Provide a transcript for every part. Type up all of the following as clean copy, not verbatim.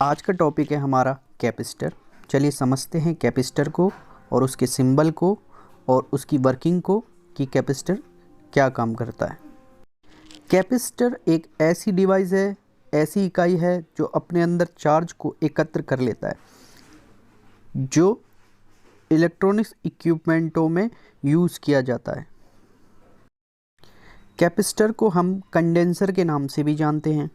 आज का टॉपिक है हमारा कैपेसिटर। चलिए समझते हैं कैपेसिटर को और उसके सिंबल को और उसकी वर्किंग को कि कैपेसिटर क्या काम करता है। कैपेसिटर एक ऐसी डिवाइस है, ऐसी इकाई है जो अपने अंदर चार्ज को एकत्र कर लेता है, जो इलेक्ट्रॉनिक्स इक्विपमेंटों में यूज़ किया जाता है। कैपेसिटर को हम कंडेंसर के नाम से भी जानते हैं।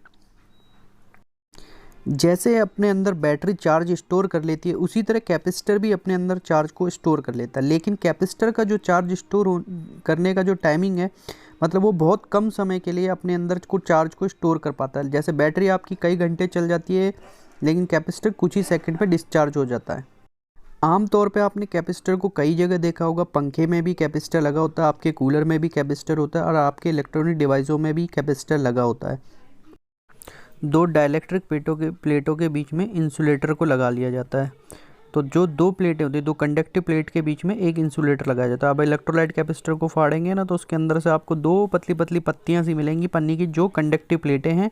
जैसे अपने अंदर बैटरी चार्ज स्टोर कर लेती है, उसी तरह कैपेसिटर भी अपने अंदर चार्ज को स्टोर कर लेता है। लेकिन कैपेसिटर का जो चार्ज स्टोर करने का जो टाइमिंग है, मतलब वो बहुत कम समय के लिए अपने अंदर को चार्ज को स्टोर कर पाता है। जैसे बैटरी आपकी कई घंटे चल जाती है, लेकिन कैपेसिटर कुछ ही सेकंड पे डिस्चार्ज हो जाता है। आमतौर पे आपने कैपेसिटर को कई जगह देखा होगा। पंखे में भी कैपेसिटर लगा होता है, आपके कूलर में भी कैपेसिटर होता है और आपके इलेक्ट्रॉनिक डिवाइसों में भी कैपेसिटर लगा होता है। दो डाइलेक्ट्रिक प्लेटों के बीच में इंसुलेटर को लगा लिया जाता है। तो जो दो प्लेटें होती है, दो कंडक्टिव प्लेट के बीच में एक इंसुलेटर लगाया जाता है। अब इलेक्ट्रोलाइट कैपेसिटर को फाड़ेंगे ना, तो उसके अंदर से आपको दो पतली पतली पत्तियां सी मिलेंगी पन्नी की, जो कंडक्टिव प्लेटें हैं,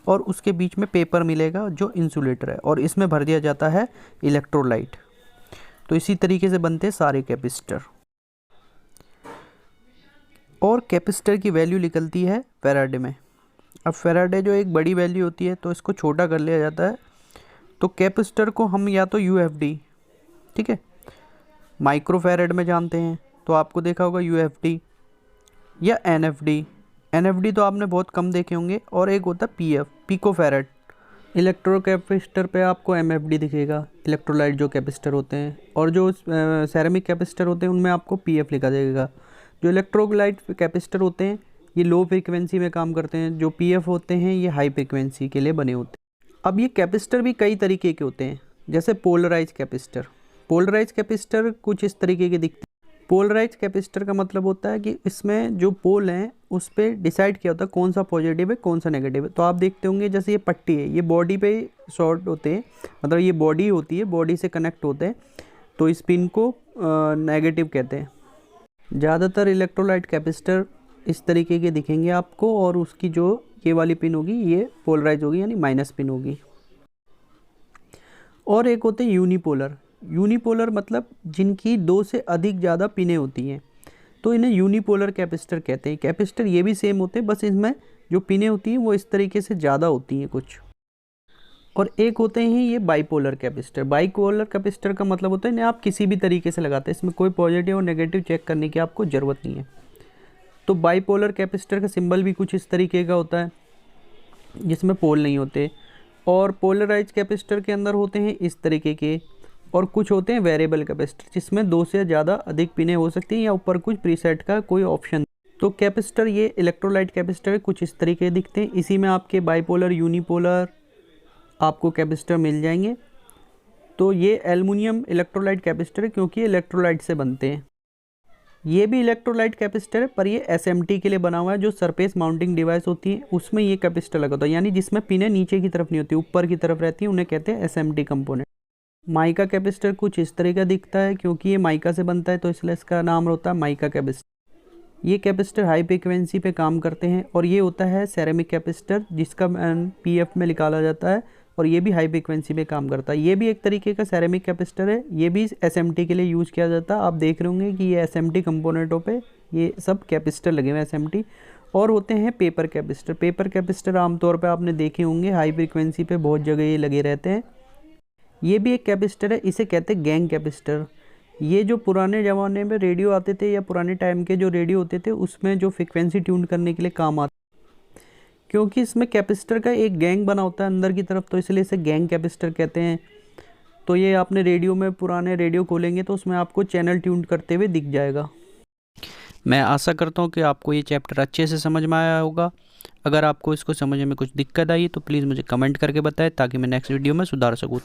और उसके बीच में पेपर मिलेगा जो इंसुलेटर है, और इसमें भर दिया जाता है इलेक्ट्रोलाइट। तो इसी तरीके से बनते हैं सारे कैपेसिटर। और कैपेसिटर की वैल्यू निकलती है फैराडे में। अब फैराडे जो एक बड़ी वैल्यू होती है, तो इसको छोटा कर लिया जाता है। तो कैपेसिटर को हम या तो यूएफडी, ठीक है, माइक्रो फैराड में जानते हैं, तो आपको देखा होगा यूएफडी या एनएफडी। एनएफडी तो आपने बहुत कम देखे होंगे। और एक होता है pF, pico farad. Electro capacitor पे आपको एमएफडी दिखेगा, इलेक्ट्रोलाइट जो कैपेसिटर होते हैं। और जो सेरेमिक कैपेसिटर होते हैं उनमें आपको पीएफ लिखा देगा। जो इलेक्ट्रोलाइट कैपेसिटर होते हैं ये लो फ्रीक्वेंसी में काम करते हैं, जो पीएफ होते हैं ये हाई फ्रीक्वेंसी के लिए बने होते हैं। अब ये कैपेसिटर भी कई तरीके के होते हैं, जैसे पोलराइज कैपेसिटर। पोलराइज कैपेसिटर कुछ इस तरीके के दिखते हैं। पोलराइज कैपेसिटर का मतलब होता है कि इसमें जो पोल हैं उस पर डिसाइड किया होता है कौन सा पॉजिटिव है कौन सा नेगेटिव है। तो आप देखते होंगे जैसे ये पट्टी है, ये बॉडी पे शॉर्ट होते हैं, मतलब ये बॉडी होती है, बॉडी से कनेक्ट होते हैं, तो इस पिन को नेगेटिव कहते हैं। ज़्यादातर इलेक्ट्रोलाइट कैपेसिटर इस तरीके के दिखेंगे आपको, और उसकी जो ये वाली पिन होगी ये पोलराइज होगी, यानी माइनस पिन होगी। और एक होते हैं यूनिपोलर। यूनिपोलर मतलब जिनकी दो से अधिक ज़्यादा पिनें होती हैं, तो इन्हें यूनिपोलर कैपेसिटर कहते हैं। कैपेसिटर ये भी सेम होते हैं, बस इसमें जो पिनें होती हैं वो इस तरीके से ज़्यादा होती हैं कुछ। और एक होते हैं ये बाईपोलर कैपेसिटर। बाईपोलर कैपेसिटर का मतलब होता है इन्हें आप किसी भी तरीके से लगाते हैं, इसमें कोई पॉजिटिव और नेगेटिव चेक करने की आपको ज़रूरत नहीं है। तो बाईपोलर कैपेसिटर का सिंबल भी कुछ इस तरीके का होता है, जिसमें पोल नहीं होते। और पोलराइज कैपेसिटर के अंदर होते हैं इस तरीके के। और कुछ होते हैं वेरिएबल कैपेसिटर, जिसमें दो से ज़्यादा अधिक पिनें हो सकती हैं या ऊपर कुछ प्रीसेट का कोई ऑप्शन। तो कैपेसिटर ये इलेक्ट्रोलाइट कैपेसिटर कुछ इस तरीके दिखते हैं। इसी में आपके बाईपोलर, यूनिपोलर आपको कैपेसिटर मिल जाएंगे। तो ये एल्युमिनियम इलेक्ट्रोलाइट कैपेसिटर है, क्योंकि ये इलेक्ट्रोलाइट से बनते हैं। ये भी इलेक्ट्रोलाइट कैपेसिटर है, पर ये एसएमटी के लिए बना हुआ है। जो सरफेस माउंटिंग डिवाइस होती है उसमें ये कैपेसिटर लगा होता है, यानी जिसमें पिनें नीचे की तरफ नहीं होती, ऊपर की तरफ रहती है, उन्हें कहते हैं एसएमटी कंपोनेंट। माइका कैपेसिटर कुछ इस तरह का दिखता है, क्योंकि ये माइका से बनता है तो इसलिए इसका नाम होता है माइका कैपेसिटर। ये कैपेसिटर हाई फ्रिक्वेंसी पे काम करते हैं। और ये होता है सेरेमिक कैपेसिटर, जिसका पीएफ में निकाला जाता है, और ये भी हाई फ्रिक्वेंसी पे काम करता है। ये भी एक तरीके का सेरेमिक कैपेसिटर है, ये भी एसएमटी के लिए यूज़ किया जाता है। आप देख रहे होंगे कि ये एसएमटी कंपोनेंटों पे ये सब कैपेसिटर लगे हुए हैं, एसएमटी। और होते हैं पेपर कैपेसिटर। पेपर कैपेसिटर आमतौर पे आपने देखे होंगे, हाई फ्रिक्वेंसी पे बहुत जगह ये लगे रहते हैं। ये भी एक कैपेसिटर है, इसे कहते हैं गैंग कैपेसिटर। ये जो पुराने ज़माने में रेडियो आते थे या पुराने टाइम के जो रेडियो होते थे, उसमें जो फ्रिक्वेंसी ट्यून करने के लिए काम आते, क्योंकि इसमें कैपेसिटर का एक गैंग बना होता है अंदर की तरफ, तो इसलिए इसे गैंग कैपेसिटर कहते हैं। तो ये आपने रेडियो में, पुराने रेडियो खोलेंगे तो उसमें आपको चैनल ट्यून करते हुए दिख जाएगा। मैं आशा करता हूँ कि आपको ये चैप्टर अच्छे से समझ में आया होगा। अगर आपको इसको समझने में कुछ दिक्कत आई तो प्लीज़ मुझे कमेंट करके बताएं, ताकि मैं नेक्स्ट वीडियो में सुधार सकूँ।